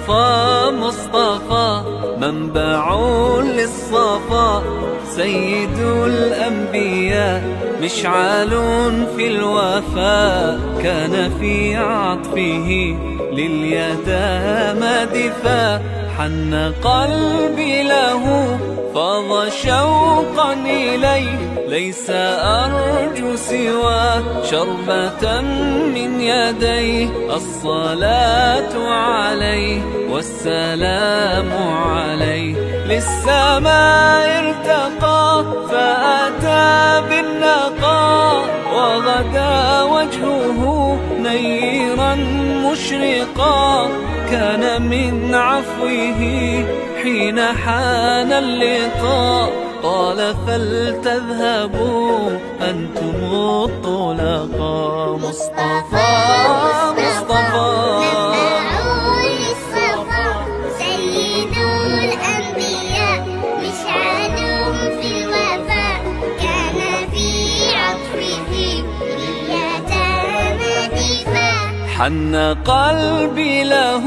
مصطفى مصطفى منبع للصفا، سيد الأنبياء مشعل في الوفاء، كان في عطفه لليتامى دفا، حن قلبي له فاض شوقا إليه، ليس أرجو سوى شربة من يديه، الصلاة عليه والسلام عليه، للسماء ارتقى فأتى بالنقاء، وغدا وجهه نيرا مشرقا، كان من عفوه حين حان اللقاء، قال فلتذهبوا أنتم الطلقاء. مصطفى مصطفى سيد الأنبياء مشعل في الوفاء، كان في عطفه لليتامى دفا، حن قلبي له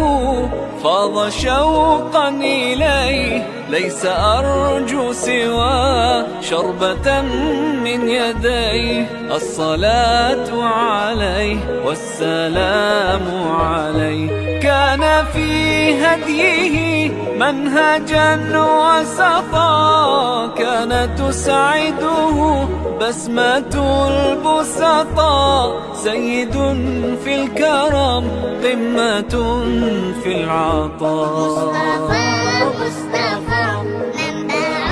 فاض شوقا إليه، ليس أرجو سوى شربة من يديه، الصلاة عليه والسلام عليه، كان في هديه منهجا وسطا، كان تسعده بسمة البسطاء، سيد في الكرم قمة في العطاء. مصطفى منبع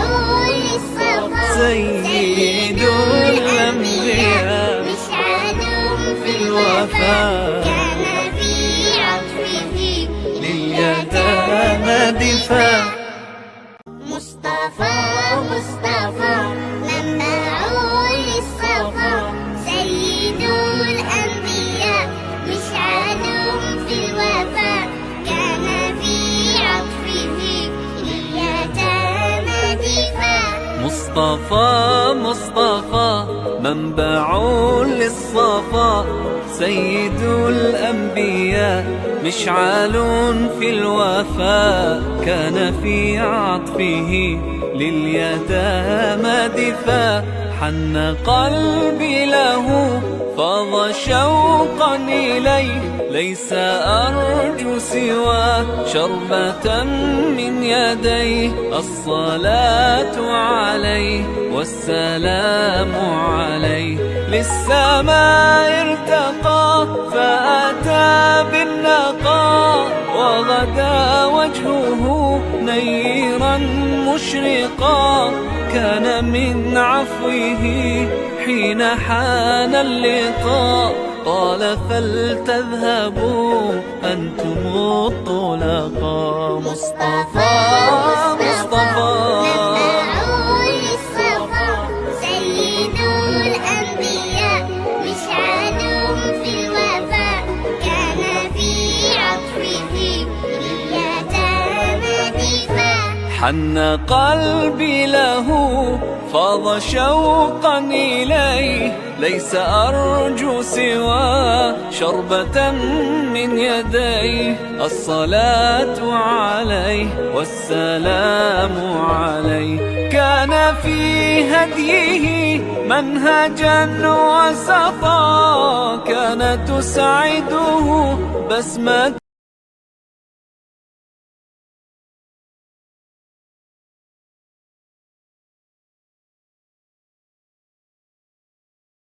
للصفا، سيد الأنبياء مشعل في الوفاء، كان في عطفه لليتامى دفا. مصطفى منبع للصفا، سيد الأنبياء مشعل في الوفاء، كان في عطفه لليتامى دفا. مصطفى مصطفى منبع للصفا، سيد الأنبياء مشعل في الوفاء، كان في عطفه لليتامى دفا، حن قلبي له فاض شوقا إليه، ليس أرجو سوى شربة من يديه، الصلاة عليه والسلام عليه، للسماء ارتقى فأتى بالنقاء، وغدا وجهه نيرا مشرقا، كان من عفوه حين حان اللقاء، قال فلتذهبوا أنتم الطلقاء. مصطفى سيد الأنبياء مشعل في الوفاء، كان في عطفه لليتامى دفا، حن قلبي له فاض شوقا إليه، ليس أرجو سوى شربة من يديه، الصلاة عليه والسلام عليه، كان في هديه منهجا وسطا، كان تسعده بسمة